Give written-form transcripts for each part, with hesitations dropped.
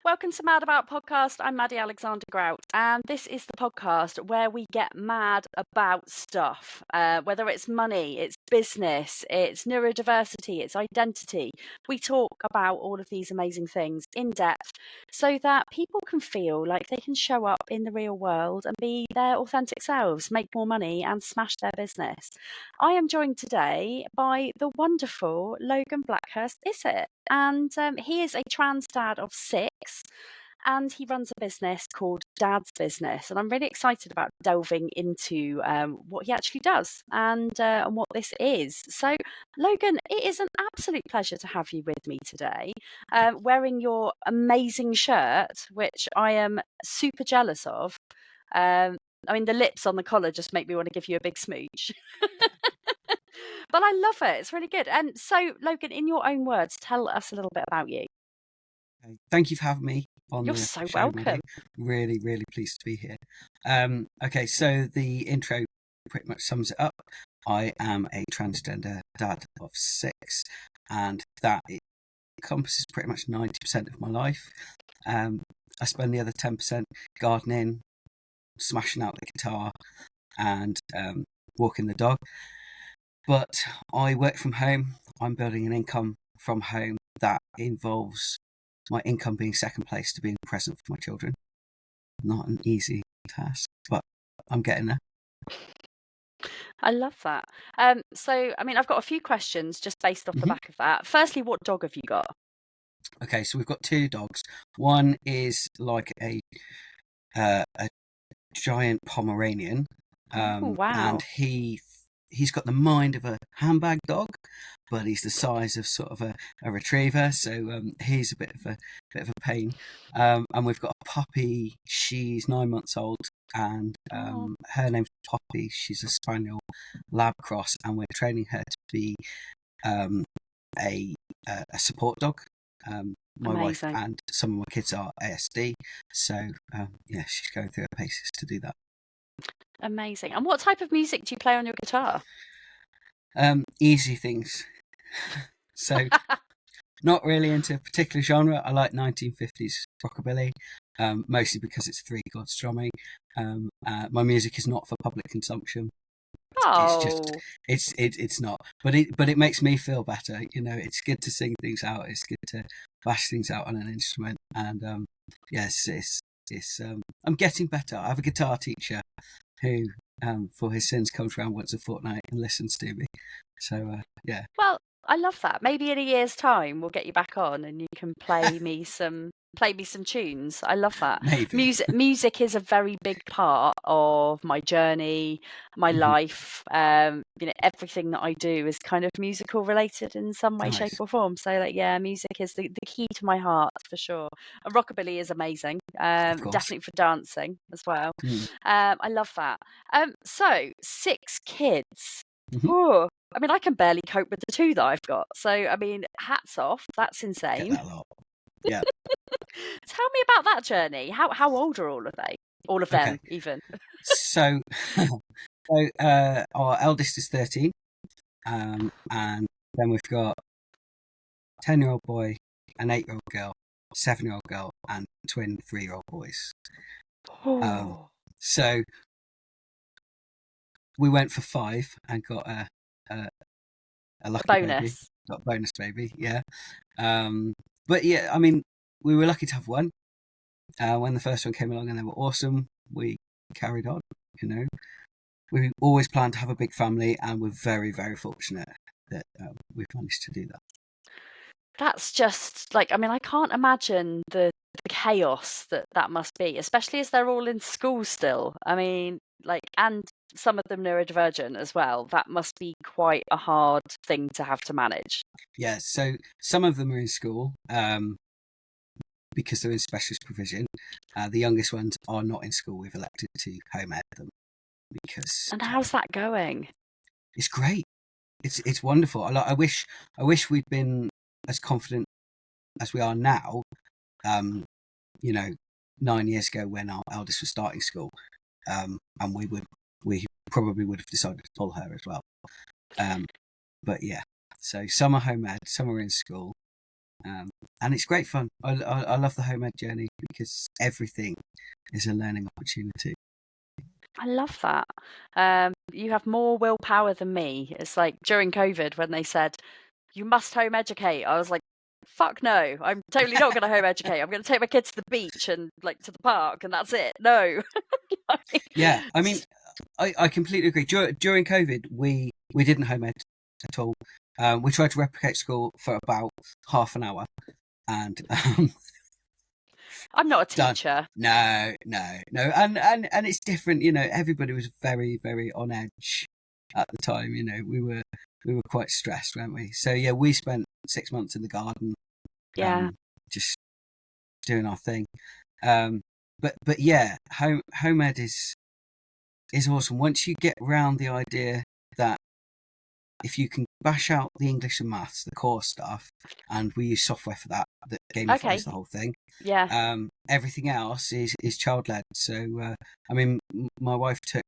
Welcome to Mad About Podcast. I'm Maddy Alexander-Grout, and this is the podcast where we get mad about stuff, whether it's money, it's business, it's neurodiversity, it's identity. We talk about all of these amazing things in depth so that people can feel like they can show up in the real world and be their authentic selves, make more money, and smash their business. I am joined today by the wonderful Logan Blackburn-Issitt, and he is a trans dad of 6, and he runs a business called Dad's Business. And I'm really excited about delving into what he actually does and what this is. So, Logan, it is an absolute pleasure to have you with me today, wearing your amazing shirt, which I am super jealous of. I mean, the lips on the collar just make me want to give you a big smooch. But I love it. It's really good. And so, Logan, in your own words, tell us a little bit about you. Thank you for having me on You're the so show, welcome. Maddie. Really, really pleased to be here. Okay, so the intro pretty much sums it up. I am a transgender dad of 6, and that encompasses pretty much 90% of my life. I spend the other 10% gardening, smashing out the guitar, and walking the dog. But I work from home. I'm building an income from home that involves my income being second place to being present for my children. Not an easy task, but I'm getting there. I love that. So, I mean, I've got a few questions just based off the back of that. Firstly, what dog have you got? Okay, so we've got 2 dogs. One is like a giant Pomeranian, Oh, wow. and he's got the mind of a handbag dog, but he's the size of sort of a retriever, so he's a bit of a pain. And we've got a puppy. She's 9 months old, and her name's Poppy. She's a spaniel lab cross, and we're training her to be a support dog. My wife Amazing. and some of my kids are ASD, so yeah, she's going through her paces to do that. Amazing. And what type of music do you play on your guitar? Easy things. So not really into a particular genre. I like 1950s rockabilly, mostly because it's 3 chord strumming. My music is not for public consumption. Oh, It's not, but it makes me feel better. You know, it's good to sing things out. It's good to bash things out on an instrument, and yes, it's I'm getting better. I have a guitar teacher who, for his sins, comes around once a fortnight and listens to me. So yeah. well, I love that. Maybe in a year's time we'll get you back on and you can play me some tunes. I love that. Maybe. Music is a very big part of my journey, my life. Everything that I do is kind of musical related in some way, shape, Nice. or form. So, like, yeah, music is the key to my heart for sure. And rockabilly is amazing. Of course. Definitely for dancing as well. Mm. I love that. So 6 kids. Mhm. Oh, I mean, I can barely cope with the 2 that I've got. So, I mean, hats off. That's Get insane. that a lot. Yeah. Tell me about that journey. How old are all of they? All of them, Okay. even. So, our eldest is 13, and then we've got 10-year-old boy, an 8-year-old girl, 7-year-old girl, and twin 3-year-old boys. Oh, So we went for 5 and got a lucky baby, bonus. got a bonus baby, yeah. But yeah, I mean, we were lucky to have one. When the first one came along and they were awesome, we carried on. You know, we always planned to have a big family, and we're very, very fortunate that we've managed to do that. That's just like, I mean, I can't imagine the chaos that must be, especially as they're all in school still. I mean, like, and some of them neurodivergent as well. That must be quite a hard thing to have to manage. Yeah, so some of them are in school because they're in specialist provision. The youngest ones are not in school. We've elected to home ed them because And how's that going? it's great. It's wonderful. I wish we'd been as confident as we are now. You know, 9 years ago when our eldest was starting school, and we probably would have decided to pull her as well. But yeah, so some are home ed, some are in school. And it's great fun. I love the home ed journey because everything is a learning opportunity. I love that. You have more willpower than me. It's like during COVID when they said, you must home educate. I was like, fuck no, I'm totally not going to home educate. I'm going to take my kids to the beach and like to the park and that's it. No. Yeah, I mean, I completely agree. During COVID, we didn't home ed at all. We tried to replicate school for about half an hour, and I'm not a done. teacher. No, and it's different. You know, everybody was very, very on edge at the time. You know, we were quite stressed, weren't we? So yeah, we spent 6 months in the garden, Yeah. just doing our thing. But yeah, home ed is awesome. Once you get around the idea that if you can bash out the English and maths, the core stuff, and we use software for that gamifies Okay. the whole thing. Yeah. Everything else is child led. So I mean, my wife took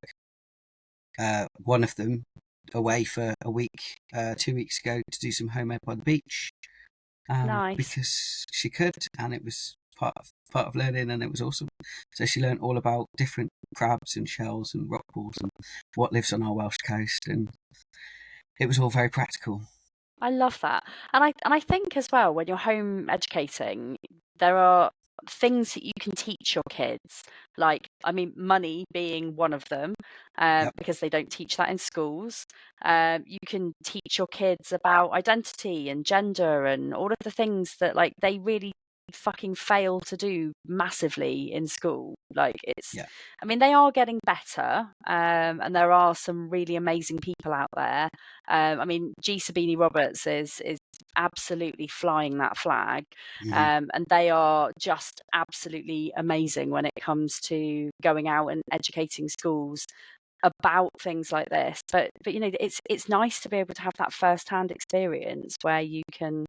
one of them away for a week 2 weeks ago to do some home ed by the beach, Nice. because she could, and it was part of learning, and it was awesome. So she learned all about different crabs and shells and rock pools and what lives on our Welsh coast, and it was all very practical. I love that. And I think as well, when you're home educating, there are things that you can teach your kids. Like, I mean, money being one of them, Yep. because they don't teach that in schools. You can teach your kids about identity and gender and all of the things that like they really fucking fail to do massively in school. Like it's, Yeah. I mean, they are getting better, and there are some really amazing people out there. I mean, G. Sabini Roberts is absolutely flying that flag, Mm-hmm. and they are just absolutely amazing when it comes to going out and educating schools about things like this. But you know, it's nice to be able to have that first-hand experience where you can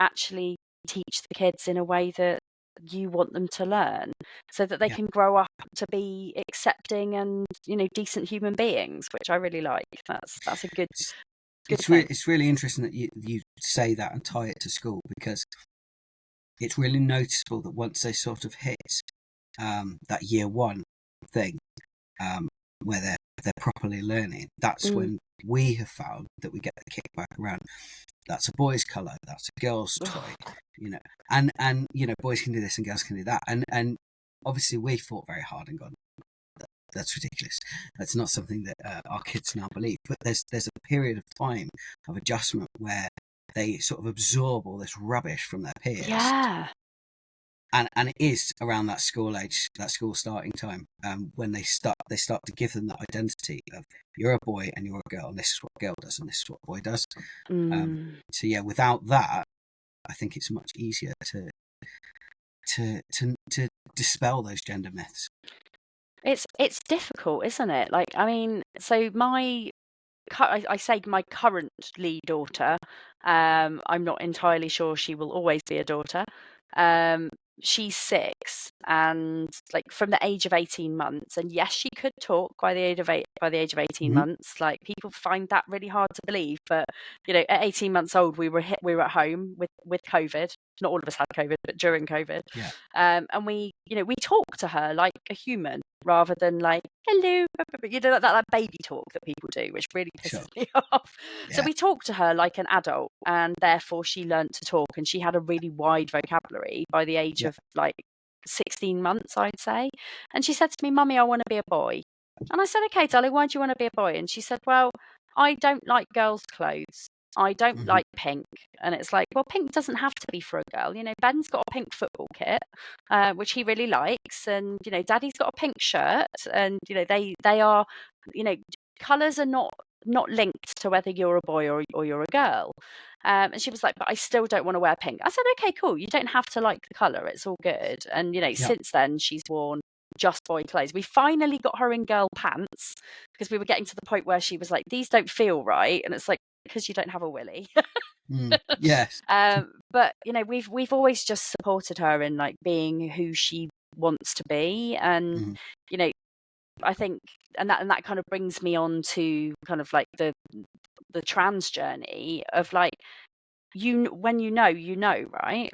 actually teach the kids in a way that you want them to learn so that they Yeah. can grow up to be accepting and, you know, decent human beings, which I really like. That's a good thing. It's really interesting that you say that and tie it to school, because it's really noticeable that once they sort of hit that year one thing, where they're properly learning, that's Mm. when we have found that we get the kickback around. That's a boy's colour. That's a girl's toy. You know, and you know, boys can do this and girls can do that. And obviously, we fought very hard and gone, that's ridiculous. That's not something that our kids now believe. But there's a period of time of adjustment where they sort of absorb all this rubbish from their peers. Yeah. And it is around that school age, that school starting time, when they start to give them that identity of you're a boy and you're a girl, and this is what a girl does and this is what a boy does. So yeah, without that, I think it's much easier to dispel those gender myths. It's difficult, isn't it? Like, I mean, so I say my currently daughter, I'm not entirely sure she will always be a daughter. She's 6 and like from the age of 18 months, and yes, she could talk by the age of 18 Mm-hmm. months. Like people find that really hard to believe, but you know, at 18 months old, we were at home with COVID. Not all of us had COVID, but during COVID, Yeah. and we, you know, we talk to her like a human rather than like hello, you know, that baby talk that people do, which really pisses me off. So Yeah. we talked to her like an adult, and therefore she learnt to talk, and she had a really wide vocabulary by the age of like 16 months, I'd say. And she said to me, "Mummy, I want to be a boy." And I said, "Okay, darling, why do you want to be a boy?" And she said, "Well, I don't like girls' clothes. I don't Mm-hmm. like pink." And it's like, well, pink doesn't have to be for a girl. You know, Ben's got a pink football kit, which he really likes, and you know, Daddy's got a pink shirt, and you know, they are, you know, colours are not linked to whether you're a boy or you're a girl. And she was like, "But I still don't want to wear pink." I said, "Okay, cool. You don't have to like the colour. It's all good." And you know, since then she's worn just boy clothes. We finally got her in girl pants because we were getting to the point where she was like, "These don't feel right," and it's like, because you don't have a willy. Yes. But you know, we've always just supported her in like being who she wants to be, and Mm-hmm. you know, I think, and that kind of brings me on to kind of like the trans journey of like, when you know, right?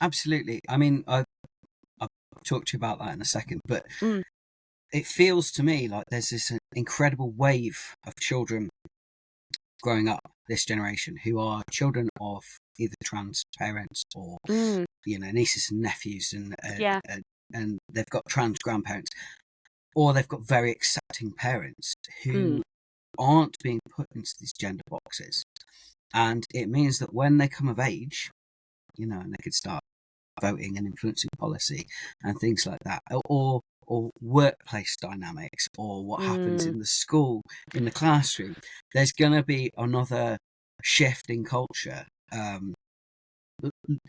Absolutely. I mean, I'll talk to you about that in a second, but Mm, it feels to me like there's this incredible wave of children growing up this generation who are children of either trans parents or mm, nieces and nephews, yeah. and they've got trans grandparents, or they've got very accepting parents Mm, who aren't being put into these gender boxes, and it means that when they come of age, and they could start voting and influencing policy and things like that, or workplace dynamics, or what happens mm, in the school, in the classroom, there's going to be another shift in culture,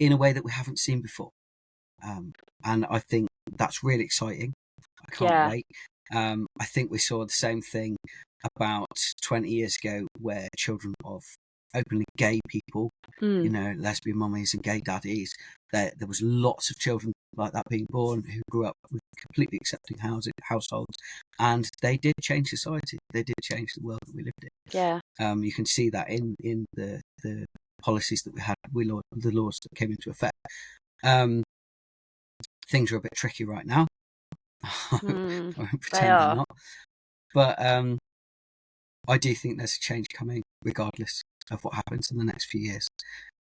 in a way that we haven't seen before. And I think that's really exciting. I can't yeah. wait. I think we saw the same thing about 20 years ago, where children of openly gay people, Mm, lesbian mummies and gay daddies, there was lots of children like that being born who grew up with completely accepting households, and they did change society. They did change the world that we lived yeah. in. You can see that in the policies that we had, the laws that came into effect. Um, Things are a bit tricky right now. I Mm, won't they pretend they're are. not. But I do think there's a change coming, regardless of what happens in the next few years,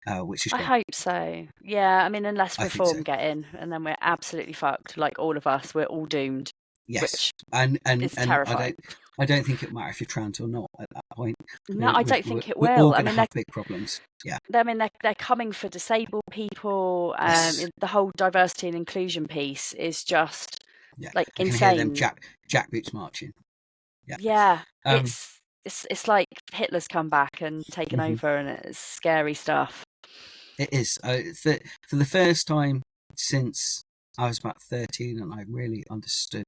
which is I great. hope so. Yeah, I mean, unless I think so. reform get in, and then we're absolutely fucked. Like all of us, we're all doomed, Yes, which and is I terrifying. don't think it matter if you're trans or not at that point. No, We're I we're, don't we're, think it we're all will. I going to mean, have big problems. Yeah. they're coming for disabled people. Yes. The whole diversity and inclusion piece is just Yeah. like You can hear them insane. jackboots marching. Yeah. Yeah, Um. it's like Hitler's come back and taken Mhm. over, and it's scary stuff. It is. For the first time since I was about 13, and I really understood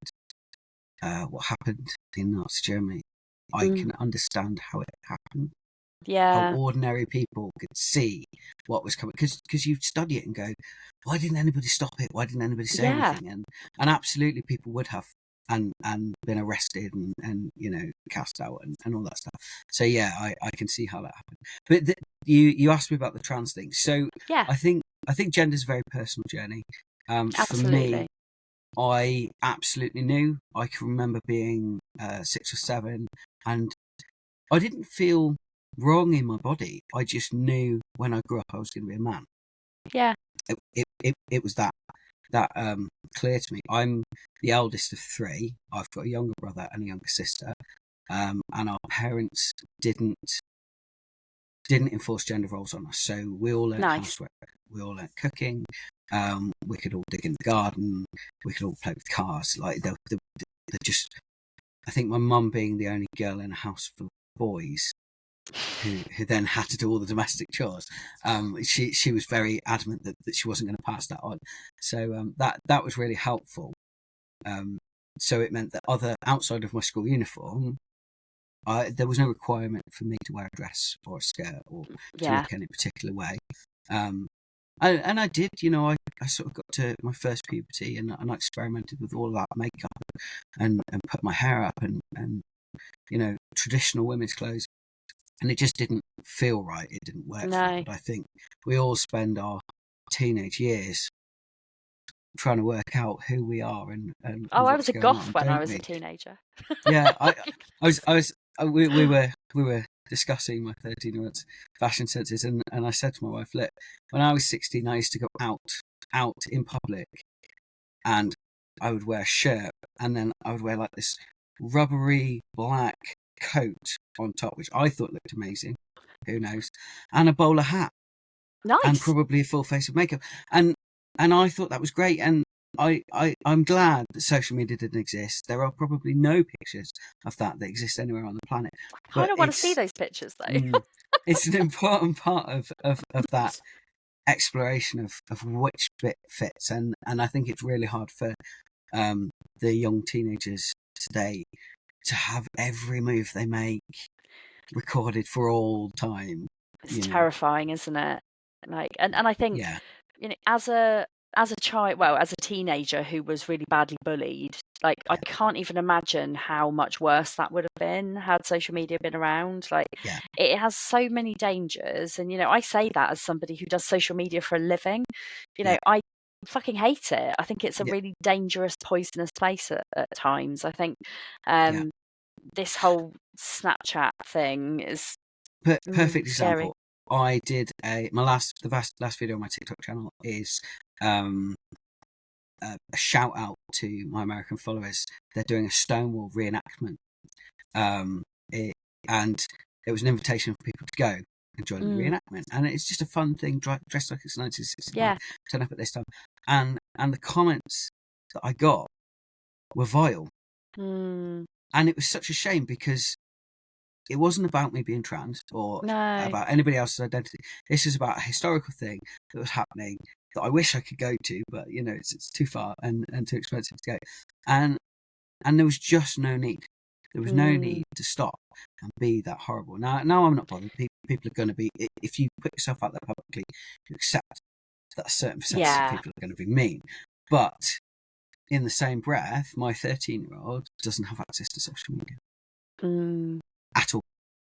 what happened in Nazi Germany, I Mm, can understand how it happened, how yeah, ordinary people could see what was coming, because you study it and go, why didn't anybody stop it? Why didn't anybody say yeah, anything? And absolutely, people would have, and been arrested, and cast out, and all that stuff. So yeah, I can see how that happened. But you asked me about the trans thing, so yeah, I think gender is a very personal journey. For me, absolutely. I absolutely knew. I can remember being 6 or 7, and I didn't feel wrong in my body. I just knew when I grew up I was going to be a man. Yeah, It was that clear to me. I'm the eldest of 3. I've got a younger brother and a younger sister, and our parents didn't enforce gender roles on us. So we all learnt nice. housework, we all learnt cooking. We could all dig in the garden. We could all play with cars. Like they're just. I think my mum, being the only girl in a house full of boys, who then had to do all the domestic chores, she was very adamant that she wasn't going to pass that on. So that was really helpful. Um, so it meant that outside of my school uniform, there was no requirement for me to wear a dress or a skirt, or to Yeah. look any particular way. Um, and I did, I sort of got to my first puberty, and I experimented with all that makeup, and put my hair up, and traditional women's clothes, and it just didn't feel right. It didn't work for me. No. But I think we all spend our teenage years trying to work out who we are, and Oh, I was what's a going goth on, when I don't was a we? teenager. Yeah, we were discussing my 13-year-old's fashion senses, and I said to my wife, look, when I was 16, I used to go out in public, and I would wear a shirt, and then I would wear like this rubbery black coat on top, which I thought looked amazing. Who knows? And a bowler hat, and Nice. probably a full face of makeup, and I thought that was great. And I'm glad that social media didn't exist. There are probably no pictures of that exist anywhere on the planet, I kind but of want to see those pictures though. it's an important part of that exploration of which bit fits, and I think it's really hard for the young teenagers today to have every move they make recorded for all time. It's terrifying, isn't it? Like, and I think, Yeah. as a as a child, well, as a teenager who was really badly bullied, like I can't even imagine how much worse that would have been had social media been around. Like Yeah. it has so many dangers, and I say that as somebody who does social media for a living. Yeah. I fucking hate it. I think it's a Yeah. really dangerous, poisonous place at times. I think Yeah. this whole Snapchat thing is Perfect scary. example. I did the last video on my TikTok channel is a shout out to my American followers. They're doing a Stonewall reenactment, and it was an invitation for people to go and join the reenactment, and it's just a fun thing. Dressed like it's 1969, Yeah. turn up at this time, and the comments that I got were vile, and it was such a shame because it wasn't about me being trans or No. about anybody else's identity. This is about a historical thing that was happening that I wish I could go to, but it's too far and too expensive to go. And there was just no need. There was no need to stop and be that horrible. Now I'm not bothered. People are going to be, if you put yourself out there publicly, you accept that a certain percentage of people are going to be mean. But in the same breath, my 13-year-old doesn't have access to social media at all.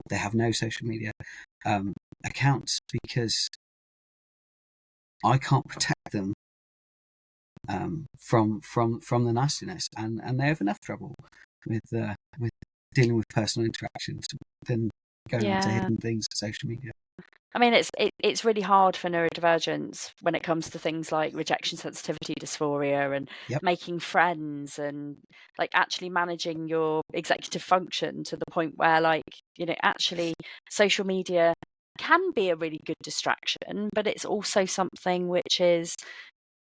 They have no social media accounts because I can't protect them from the nastiness, and they have enough trouble with dealing with personal interactions than going on to hidden things on social media. I mean, it's really hard for neurodivergents when it comes to things like rejection sensitivity dysphoria and making friends and like actually managing your executive function to the point where actually social media can be a really good distraction, but it's also something which is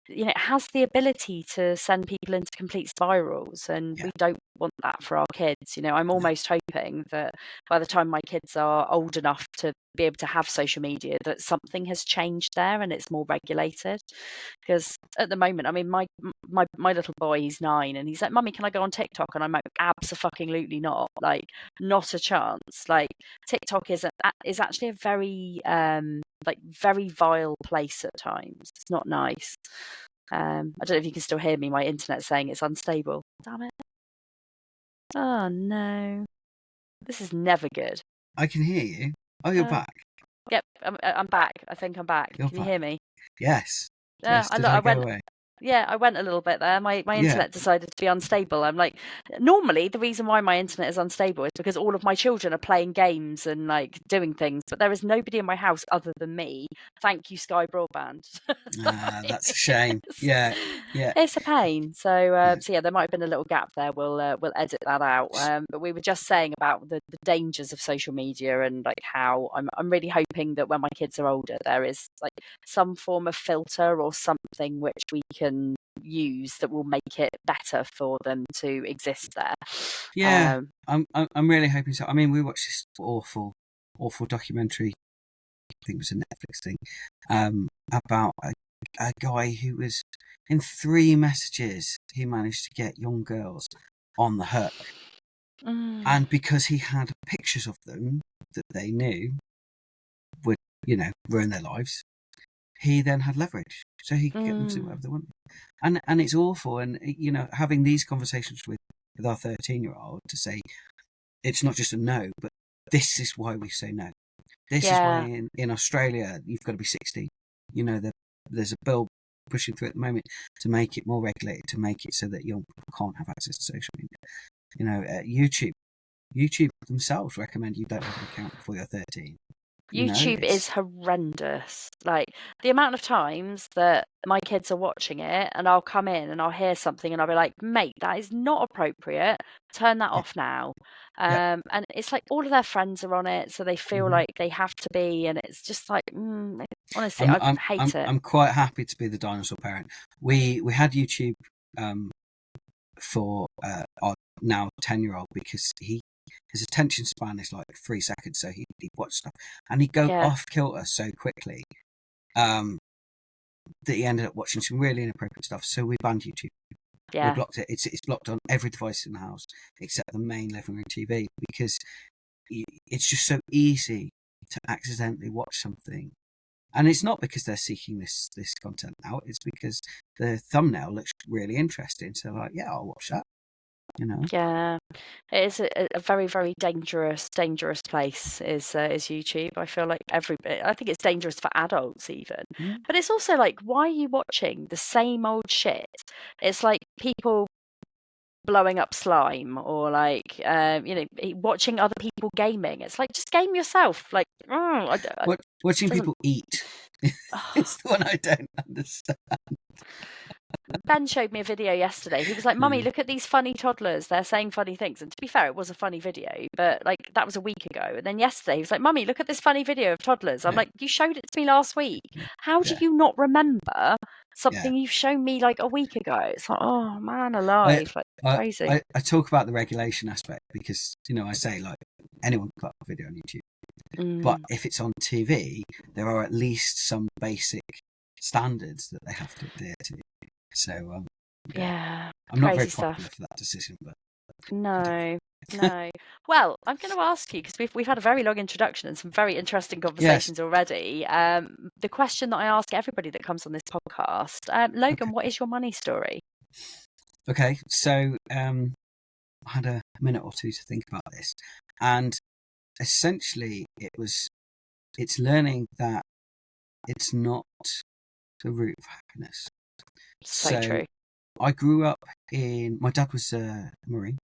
it has the ability to send people into complete spirals, and we don't want that for our kids. I'm almost hoping that by the time my kids are old enough to be able to have social media, that something has changed there and it's more regulated. Because at the moment, I mean, my little boy, he's 9, and he's like, "Mummy, can I go on TikTok?" And I'm like, "Absolutely not! Like, not a chance!" Like, TikTok is actually a very very vile place at times. It's not nice. I don't know if you can still hear me. My internet's saying it's unstable. Damn it. Oh no. This is never good. I can hear you. Oh, you're back. Yep, I'm back. I think I'm back. You're Can back. you hear me? Yes. Yeah, Did I go went. away? Yeah, I went a little bit there. My internet decided to be unstable. I'm like, normally the reason why my internet is unstable is because all of my children are playing games and like doing things, but there is nobody in my house other than me. Thank you, Sky Broadband. That's a shame. Yeah. It's a pain. So there might have been a little gap there. We'll edit that out. But we were just saying about the dangers of social media and like how I'm really hoping that when my kids are older, there is like some form of filter or something which we can use that will make it better for them to exist there. Yeah, I'm really hoping so. I mean, we watched this awful documentary, I think it was a Netflix thing, about a guy who was in 3 messages he managed to get young girls on the hook, and because he had pictures of them that they knew would ruin their lives, he then had leverage, so he could get them to do whatever they wanted. And it's awful, and having these conversations with our 13-year-old to say it's not just a no, but this is why we say no. This is why in Australia you've got to be 16. There's a bill pushing through at the moment to make it more regulated, to make it so that young people can't have access to social media. YouTube themselves recommend you don't have an account before you're 13. YouTube is horrendous. Like the amount of times that my kids are watching it and I'll come in and I'll hear something and I'll be like, "Mate, that is not appropriate. Turn that off now." And it's like all of their friends are on it, so they feel like they have to be, and it's just like, honestly, I hate it. I'm quite happy to be the dinosaur parent. We had YouTube for our now 10-year-old because his attention span is like 3 seconds, so he'd watch stuff and he'd go off kilter so quickly that he ended up watching some really inappropriate stuff. So we banned YouTube. We blocked it. It's blocked on every device in the house except the main living room TV, because it's just so easy to accidentally watch something And it's not because they're seeking this content out. It's because the thumbnail looks really interesting. So like, yeah, I'll watch that. Yeah, it is a very, very dangerous place is YouTube. I feel like I think it's dangerous for adults even. But it's also like, why are you watching the same old shit? It's like people blowing up slime, or like watching other people gaming. It's like, just game yourself. Like, watching people eat is the one I don't understand. Ben showed me a video yesterday. He was like, "Mummy, look at these funny toddlers. They're saying funny things." And to be fair, it was a funny video, but like that was a week ago. And then yesterday, he was like, "Mummy, look at this funny video of toddlers." I'm like, "You showed it to me last week. How do you not remember something you've shown me like a week ago?" It's like, oh man, alive, crazy. I talk about the regulation aspect because I say like anyone can put a video on YouTube, but if it's on TV, there are at least some basic standards that they have to adhere to. So I'm not very popular for that decision, but no. Well, I'm going to ask you, because we've had a very long introduction and some very interesting conversations already. The question that I ask everybody that comes on this podcast, Logan, what is your money story? Okay, so I had a minute or two to think about this, and essentially it's learning that it's not the root of happiness. So true. I grew up my dad was a Marine,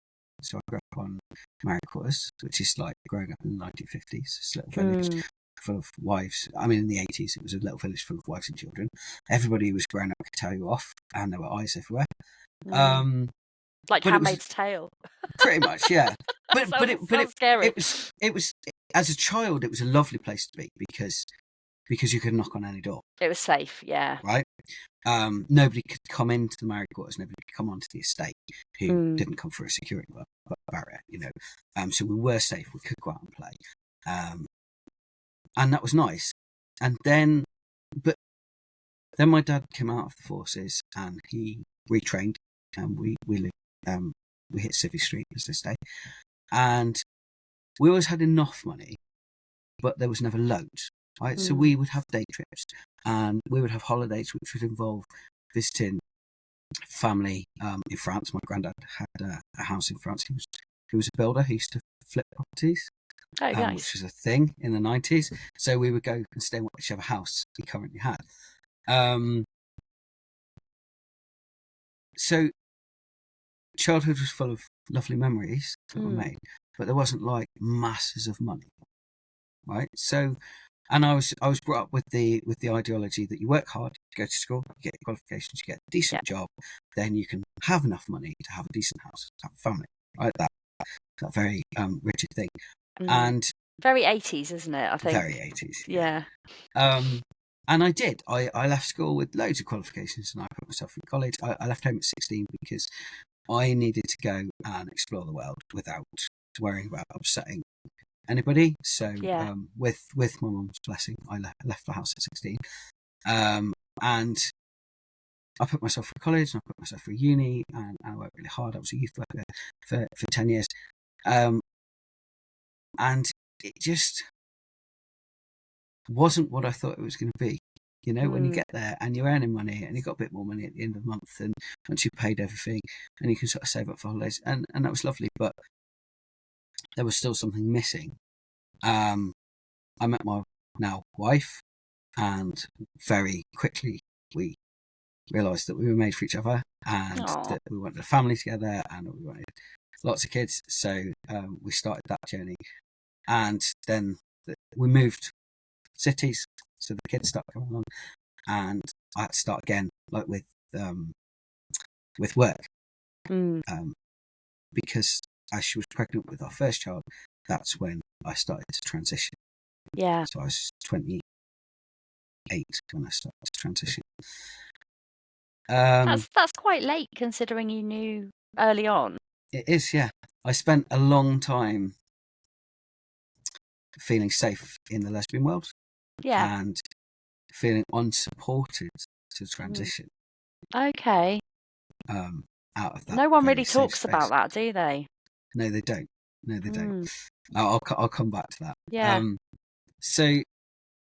so I grew up on married quarters, which is like growing up in the 1950s. It's a little village full of wives. I mean, in the 80s, it was a little village full of wives and children. Everybody who was growing up could tell you off, and there were eyes everywhere. Like Handmaid's Tale. Pretty much, yeah. But it scary. It was as a child, it was a lovely place to be because you could knock on any door. It was safe, yeah. Right? Nobody could come into the married quarters. Nobody could come onto the estate who didn't come through a security barrier, so we were safe. We could go out and play. And that was nice. And then my dad came out of the forces and he retrained, and we hit Civvy Street, as they say. And we always had enough money, but there was never loads. Right, so we would have day trips, and we would have holidays, which would involve visiting family in France. My granddad had a house in France. He was a builder. He used to flip properties, nice. Which was a thing in the 90s. So we would go and stay in whichever house he currently had. So childhood was full of lovely memories that were made, but there wasn't like masses of money, right? So. And I was brought up with the ideology that you work hard, you go to school, you get your qualifications, you get a decent job, then you can have enough money to have a decent house, to have a family, right? That very rigid thing, and very 80s, isn't it? I think very 80s. Yeah. And I did. I left school with loads of qualifications, and I put myself through college. I left home at 16 because I needed to go and explore the world without worrying about upsetting anybody. So with my mum's blessing, I left the house at 16, and I put myself through college, and I put myself through uni, and I worked really hard. I was a youth worker for 10 years, and it just wasn't what I thought it was going to be. When you get there and you're earning money and you got a bit more money at the end of the month, and once you've paid everything, and you can sort of save up for holidays, and that was lovely, but there was still something missing. I met my now wife, and very quickly we realised that we were made for each other, and that we wanted a family together, and we wanted lots of kids. So we started that journey, and then we moved cities, so the kids started coming along, and I had to start again, like with work, because as she was pregnant with our first child, that's when I started to transition. Yeah. So I was 28 when I started to transition. That's quite late, considering you knew early on. It is, yeah. I spent a long time feeling safe in the lesbian world, and feeling unsupported to transition. Okay. Out of that, no one really talks about that, do they? No, they don't. I'll come back to that. Yeah. So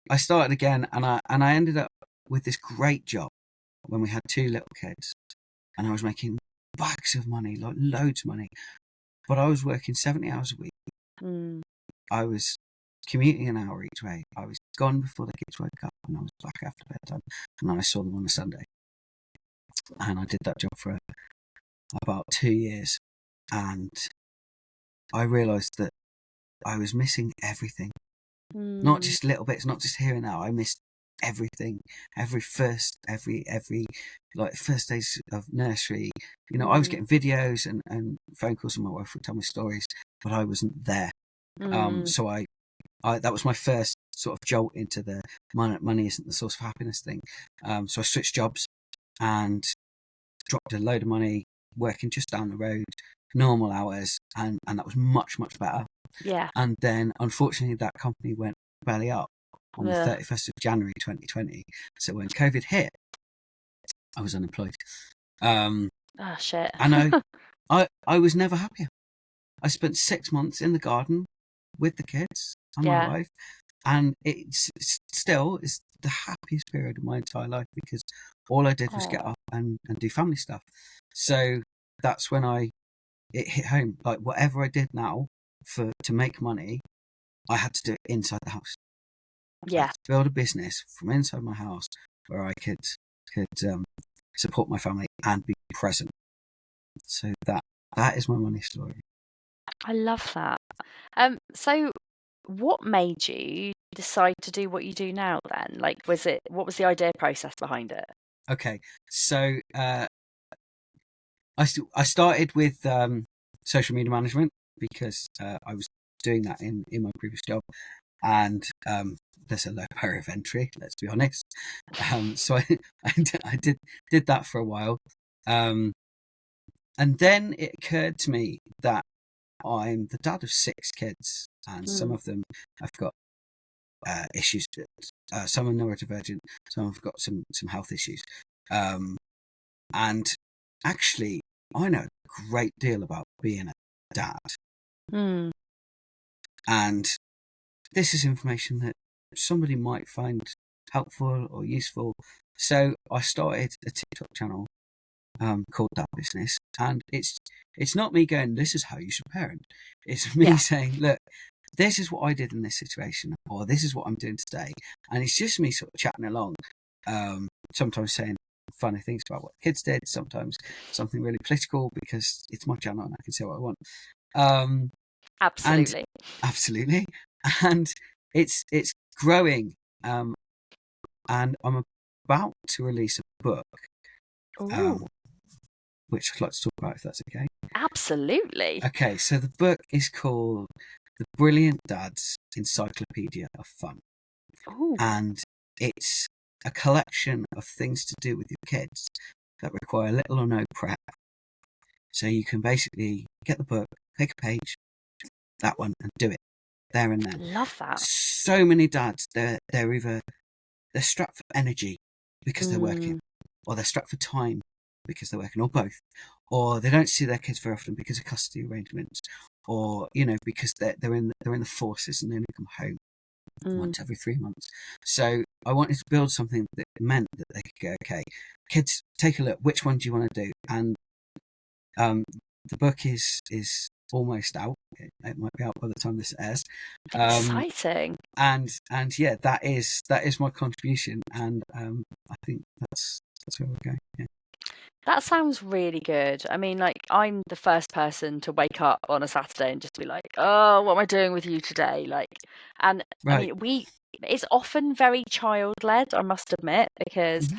I started again, and I ended up with this great job when we had 2 little kids, and I was making bags of money, like loads of money. But I was working 70 hours a week. Mm. I was commuting an hour each way. I was gone before the kids woke up, and I was back after bedtime, and then I saw them on a Sunday. And I did that job for about 2 years, and I realised that I was missing everything. Not just little bits, not just here and now. I missed everything. Every like first days of nursery. You know, I was getting videos and phone calls, and my wife would tell me stories, but I wasn't there. So I that was my first sort of jolt into the money isn't the source of happiness thing. So I switched jobs and dropped a load of money working just down the road, normal hours, and that was much, much better. Yeah. And then unfortunately that company went belly up on the Ugh. 31st of January 2020. So when COVID hit, I was unemployed. Oh shit. And I was never happier. I spent 6 months in the garden with the kids and my Yeah. wife, and it's still is the happiest period of my entire life, because all I did was get Aw. up and do family stuff. So that's when it hit home. Like, whatever I did now to make money, I had to do it inside the house. I Yeah. had to build a business from inside my house where I could support my family and be present. So that is my money story. I love that. So what made you decide to do what you do now then? Like, what was the idea process behind it? Okay, so I started with social media management because I was doing that in my previous job, and there's a low barrier of entry, let's be honest. So I did that for a while, and then it occurred to me that I'm the dad of 6 kids, and some of them have got issues. Some are neurodivergent, some have got some health issues, and actually, I know a great deal about being a dad, and this is information that somebody might find helpful or useful. So I started a TikTok channel called That Business, and it's not me going, this is how you should parent. It's me Yeah. saying, look, this is what I did in this situation, or this is what I'm doing today, and it's just me sort of chatting along, sometimes saying funny things about what kids did, sometimes something really political, because it's my channel and I can say what I want. Absolutely. Absolutely, and it's growing, and I'm about to release a book, Ooh. which I'd like to talk about, if that's okay. Absolutely. Okay, so the book is called The Brilliant Dad's Encyclopedia of Fun, Ooh. and it's a collection of things to do with your kids that require little or no prep. So you can basically get the book, pick a page, that one, and do it there and then. Love that. So many dads, they're strapped for energy because they're working, or they're strapped for time because they're working, or both, or they don't see their kids very often because of custody arrangements, or because they're in the forces and they only come home once every 3 months. So I wanted to build something that meant that they could go, okay, kids, take a look, which one do you want to do? And the book is almost out. It might be out by the time this airs. Exciting. And yeah, that is my contribution, and I think that's where we're going. Yeah. That sounds really good. I mean, like, I'm the first person to wake up on a Saturday and just be like, oh, what am I doing with you today? Like, and Right. I mean, it's often very child-led, I must admit, because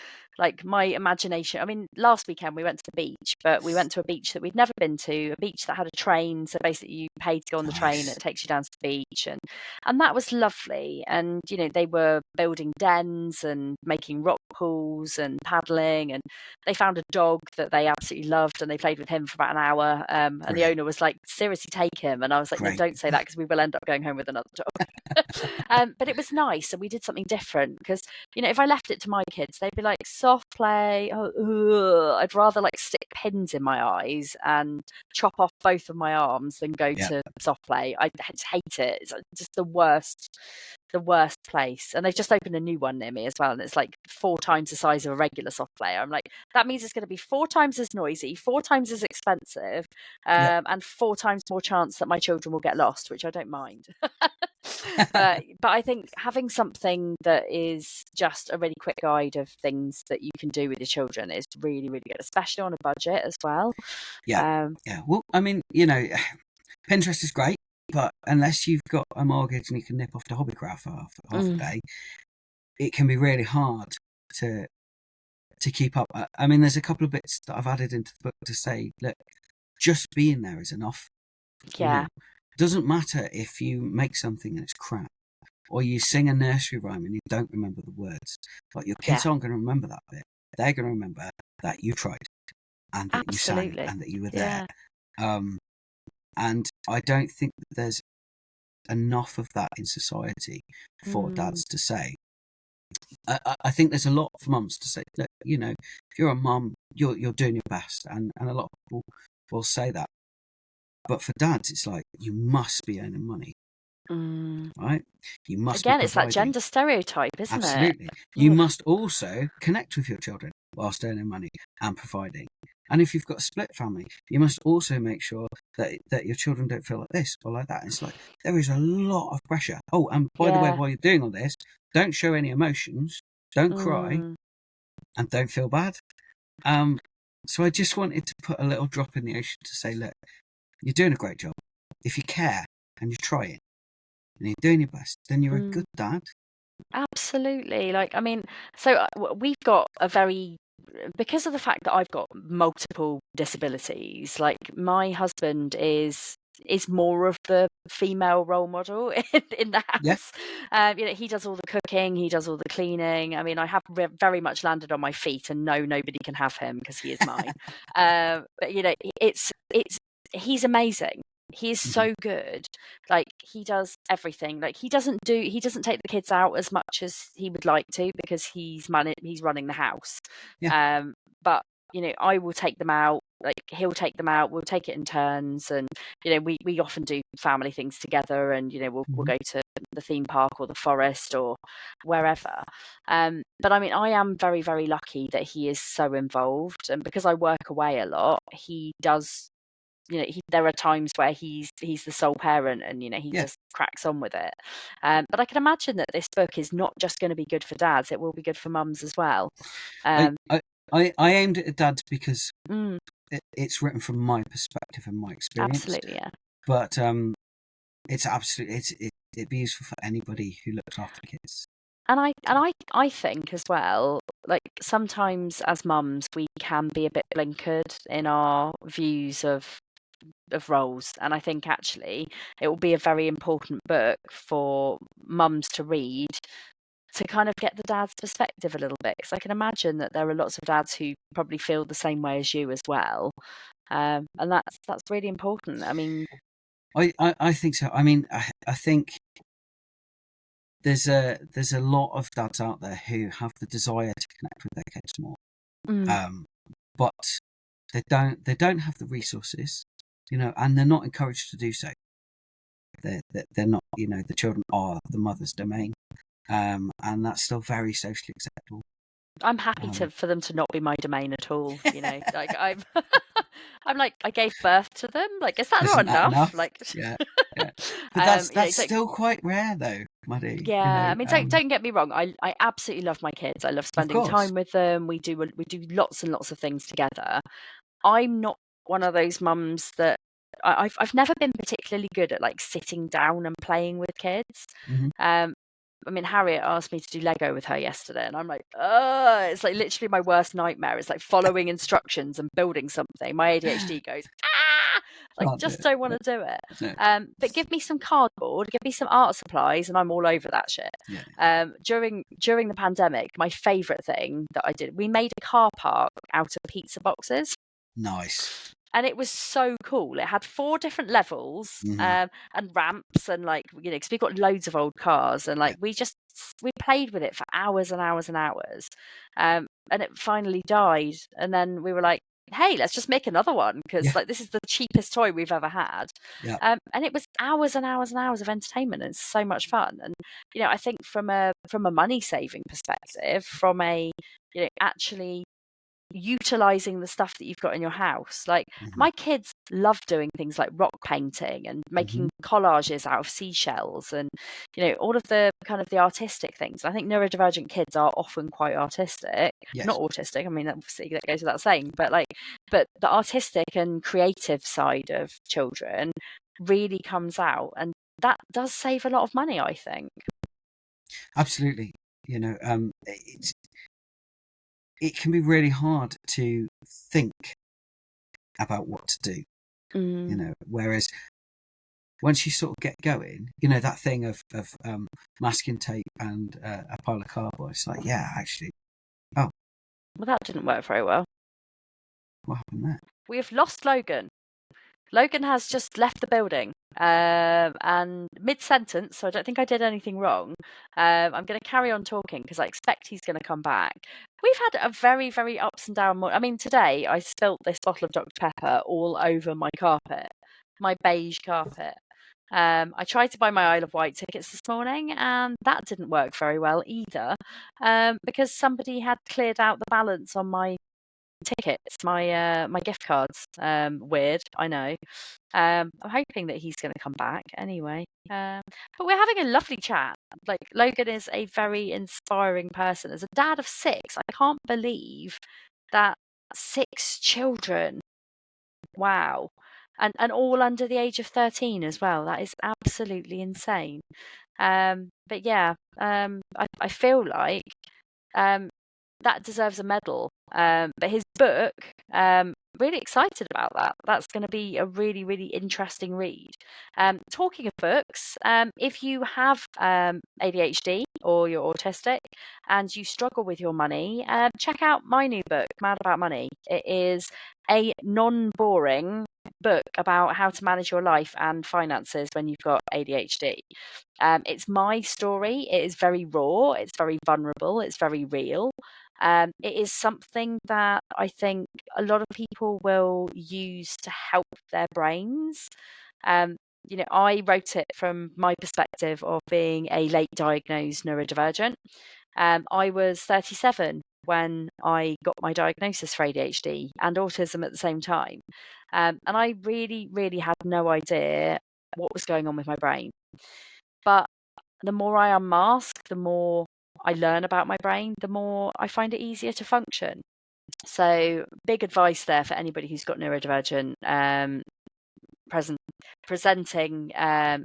like my imagination, I mean, last weekend we went to the beach, but we went to a beach that we'd never been to, a beach that had a train. So basically you paid to go on the train and it takes you down to the beach. And that was lovely. And, they were building dens and making rock pools and paddling, and they found a dog that they absolutely loved and they played with him for about an hour. And the owner was like, seriously, take him. And I was like, no, don't say that, because we will end up going home with another dog. But it was nice, and we did something different, because if I left it to my kids, they'd be like, so soft play. I'd rather like stick pins in my eyes and chop off both of my arms than go to soft play. I just hate it. It's just the worst place. And they've just opened a new one near me as well, and it's like 4 times the size of a regular soft play. I'm like, that means it's going to be 4 times as noisy, 4 times as expensive, and 4 times more chance that my children will get lost, which I don't mind. But I think having something that is just a really quick guide of things that you can do with your children is really, really good, especially on a budget as well. Yeah. Well, I mean, you know, Pinterest is great, but unless you've got a mortgage and you can nip off to Hobbycraft for half a day, it can be really hard to keep up. I mean, there's a couple of bits that I've added into the book to say, look, just being there is enough. Yeah. You know, doesn't matter if you make something and it's crap, or you sing a nursery rhyme and you don't remember the words. Like, your kids aren't going to remember that bit. They're going to remember that you tried and that you sang and that you were there. And I don't think that there's enough of that in society for dads to say. I think there's a lot for mums to say, look, you know, if you're a mum, you're doing your best, and a lot of people will say that. But for dads, it's like, you must be earning money, right? You must again, it's that gender stereotype, isn't it? Absolutely. You must also connect with your children whilst earning money and providing. And if you've got a split family, you must also make sure that your children don't feel like this or like that. It's like, there is a lot of pressure. Oh, and by the way, while you're doing all this, don't show any emotions, don't cry, and don't feel bad. So I just wanted to put a little drop in the ocean to say, look, you're doing a great job. If you care and you're trying and you're doing your best, then you're a good dad. Absolutely. Like, I mean, so we've got because of the fact that I've got multiple disabilities, like my husband is more of the female role model in the house. You know, he does all the cooking, he does all the cleaning. I mean, I have very much landed on my feet, and no, nobody can have him because he is mine. But you know, he's amazing. He is so good. Like, he does everything. Like, he doesn't take the kids out as much as he would like to because he's running the house. But you know, I will take them out. Like, he'll take them out. We'll take it in turns, and you know, we often do family things together. And you know, we'll go to the theme park or the forest or wherever. But I mean, I am very, very lucky that he is so involved, and because I work away a lot, he does. You know, there are times where he's the sole parent, and you know, he just cracks on with it. But I can imagine that this book is not just going to be good for dads; it will be good for mums as well. I aimed it at dads because it's written from my perspective and my experience. Absolutely, yeah. But it'd be useful for anybody who looks after kids. And I think as well, like, sometimes as mums we can be a bit blinkered in our views of roles, and I think actually it will be a very important book for mums to read to kind of get the dad's perspective a little bit, because I can imagine that there are lots of dads who probably feel the same way as you as well, and that's really important. I mean, I think so. I mean, I think there's a lot of dads out there who have the desire to connect with their kids more, but they don't have the resources, you know, and they're not encouraged to do so. They're not, you know, the children are the mother's domain, and that's still very socially acceptable. I'm happy for them to not be my domain at all. You know, like I'm like, I gave birth to them. Like, is that not enough? Like, but that's still quite rare, though, Maddy. Yeah, you know, I mean, don't get me wrong. I absolutely love my kids. I love spending time with them. We do lots and lots of things together. I'm not one of those mums that I've never been particularly good at like sitting down and playing with kids. I mean, Harriet asked me to do Lego with her yesterday, and I'm like, it's like literally my worst nightmare. It's like following instructions and building something. My ADHD goes, like, just don't want to do it. But give me some cardboard, give me some art supplies, and I'm all over that shit. During the pandemic, my favourite thing that I did, we made a car park out of pizza boxes. Nice. And it was so cool. It had 4 different levels and ramps, and like, you know, because we've got loads of old cars, and like we just we played with it for hours and hours and hours, and it finally died. And then we were like, hey, let's just make another one, because like this is the cheapest toy we've ever had. And it was hours and hours and hours of entertainment, and it's so much fun. And I think from a money saving perspective, from a actually utilizing the stuff that you've got in your house, like my kids love doing things like rock painting and making collages out of seashells, and all of the kind of the artistic things. I think neurodivergent kids are often quite artistic. Not autistic, I mean, obviously that goes without saying, but the artistic and creative side of children really comes out, and that does save a lot of money, I think. Absolutely. It can be really hard to think about what to do, whereas once you sort of get going, that thing of masking tape and a pile of cardboard, it's like, yeah, actually, well, that didn't work very well. What happened there? We have lost Logan. Logan has just left the building, and mid-sentence, so I don't think I did anything wrong. I'm going to carry on talking because I expect he's going to come back. We've had a very, very ups and down morning. I mean, today I spilt this bottle of Dr. Pepper all over my carpet, my beige carpet. I tried to buy my Isle of Wight tickets this morning, and that didn't work very well either, because somebody had cleared out the balance on my tickets, my gift cards. Weird, I know. I'm hoping that he's going to come back anyway. But we're having a lovely chat. Like, Logan is a very inspiring person. As a dad of 6, I can't believe that 6 children. Wow. And all under the age of 13 as well. That is absolutely insane. But yeah, I feel like that deserves a medal. But his book, really excited about that. That's going to be a really, really interesting read. Talking of books, if you have ADHD or you're autistic and you struggle with your money, check out my new book, Mad About Money. It is a non-boring book about how to manage your life and finances when you've got ADHD. It's my story. It is very raw. It's very vulnerable. It's very real. It is something that I think a lot of people will use to help their brains. I wrote it from my perspective of being a late diagnosed neurodivergent. I was 37 when I got my diagnosis for ADHD and autism at the same time. And I really, really had no idea what was going on with my brain. But the more I unmask, the more I learn about my brain, the more I find it easier to function. So, big advice there for anybody who's got neurodivergent presenting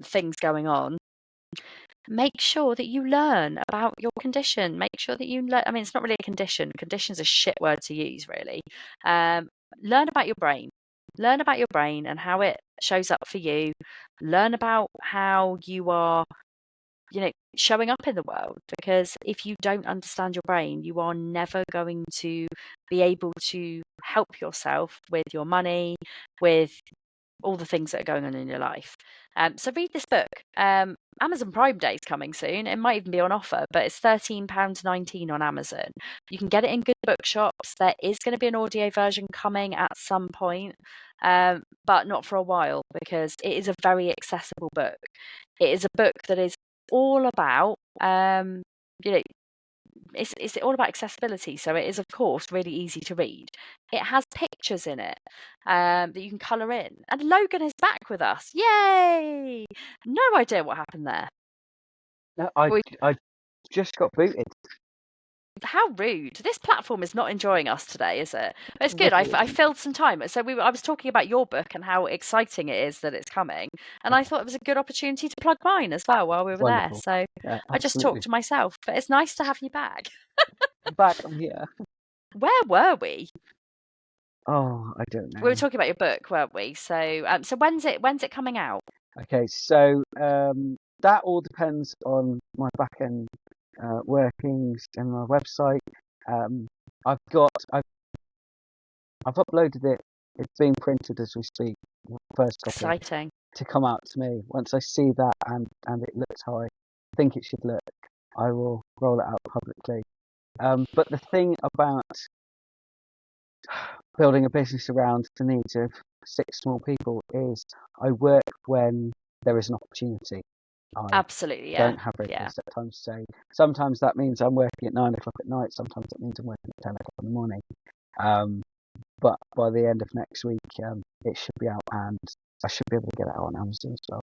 things going on. Make sure that you learn about your condition. Make sure that you learn. I mean, it's not really a condition. Condition's a shit word to use, really. Learn about your brain. Learn about your brain and how it shows up for you. Learn about how you are showing up in the world, because if you don't understand your brain, you are never going to be able to help yourself with your money, with all the things that are going on in your life. So read this book. Amazon Prime Day is coming soon. It might even be on offer, but it's £13.19 on Amazon. You can get it in good bookshops. There is going to be an audio version coming at some point, but not for a while, because it is a very accessible book. It is a book that is all about it's all about accessibility, so it is of course really easy to read. It has pictures in it that you can colour in, and Logan is back with us. Yay! No idea what happened there. No, I just got booted. How rude. This platform is not enjoying us today, is it? But it's good. I filled some time. So I was talking about your book and how exciting it is that it's coming. And I thought it was a good opportunity to plug mine as well while we were Wonderful. there. So Yeah, I just talked to myself. But it's nice to have you back. I'm back. I'm here. Where were we? Oh, I don't know. We were talking about your book, weren't we? So so when's it coming out? Okay, so that all depends on my back end workings and my website. I've uploaded it. It's being printed as we speak. First copy. Exciting. To come out to me once I see that and it looks how I think it should look. I will roll it out publicly. But the thing about building a business around the needs of 6 small people is I work when there is an opportunity. I Absolutely, yeah. don't have regular Yeah. set times. So sometimes that means I'm working at 9 o'clock at night. Sometimes that means I'm working at 10 o'clock in the morning. But by the end of next week, it should be out, and I should be able to get it out on Amazon as well.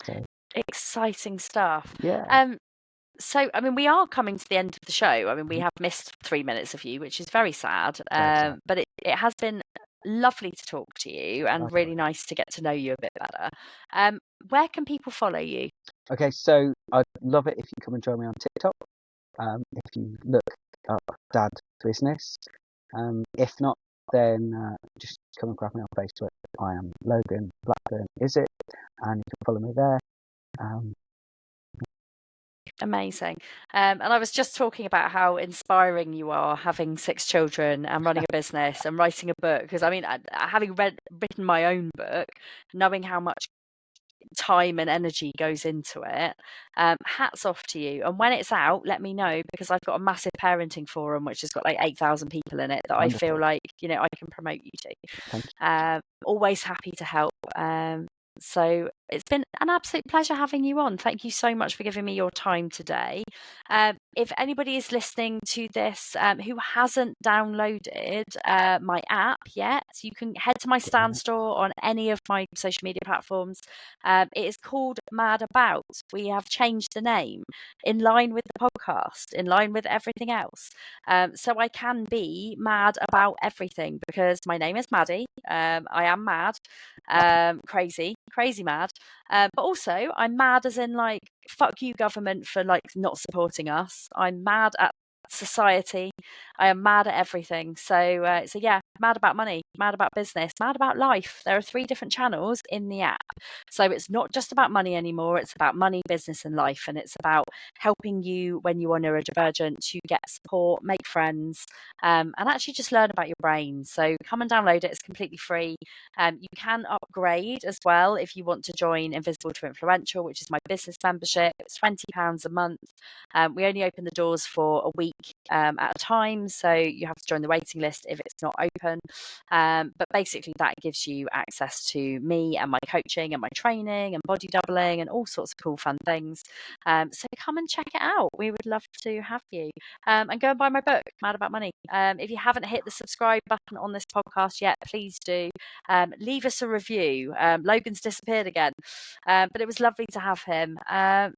So Exciting stuff. yeah, So, I mean, we are coming to the end of the show. I mean, we have missed 3 minutes of you, which is very sad. Very sad. But it has been lovely to talk to you and really Likewise. nice to get to know you a bit better. Where can people follow you? Okay, so I'd love it if you come and join me on TikTok. If you look up Dad Business. If not, then just come and grab me on Facebook. I am Logan Blackburn-Issitt, and you can follow me there. Amazing. And I was just talking about how inspiring you are, having 6 children and running a business and writing a book. Because I mean, having written my own book, knowing how much time and energy goes into it, hats off to you. And when it's out, let me know, because I've got a massive parenting forum which has got like 8,000 people in it that Wonderful. I feel like, you know, I can promote you to. Thank you. Always happy to help. So it's been an absolute pleasure having you on. Thank you so much for giving me your time today. If anybody is listening to this who hasn't downloaded my app yet, you can head to my Stan store on any of my social media platforms. It is called Mad About. We have changed the name in line with the podcast, in line with everything else. So I can be mad about everything, because my name is Maddy. I am mad, crazy mad. But also I'm mad as in like, fuck you government for like not supporting us. I'm mad at society. I am mad at everything. So yeah, mad about money, mad about business, mad about life. There are 3 different channels in the app. So it's not just about money anymore. It's about money, business and life. And it's about helping you when you are neurodivergent to get support, make friends, and actually just learn about your brain. So come and download it. It's completely free. You can upgrade as well if you want to join Invisible to Influential, which is my business membership. It's £20 a month. We only open the doors for a week at a time, so you have to join the waiting list if it's not open. But basically that gives you access to me and my coaching and my training and body doubling and all sorts of cool fun things. So come and check it out. We would love to have you. And go and buy my book, Mad About Money. If you haven't hit the subscribe button on this podcast yet, please do. Leave us a review. Logan's disappeared again, but it was lovely to have him.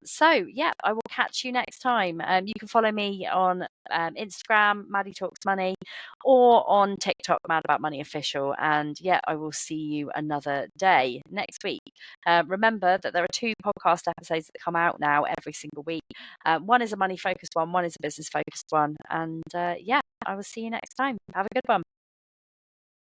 So yeah, I will catch you next time. You can follow me on Instagram, Maddy Talks Money, or on TikTok, Mad About Money Official. And yeah, I will see you another day next week. Remember that there are 2 podcast episodes that come out now every single week. One is a money focused one is a business focused one. And yeah, I will see you next time. Have a good one.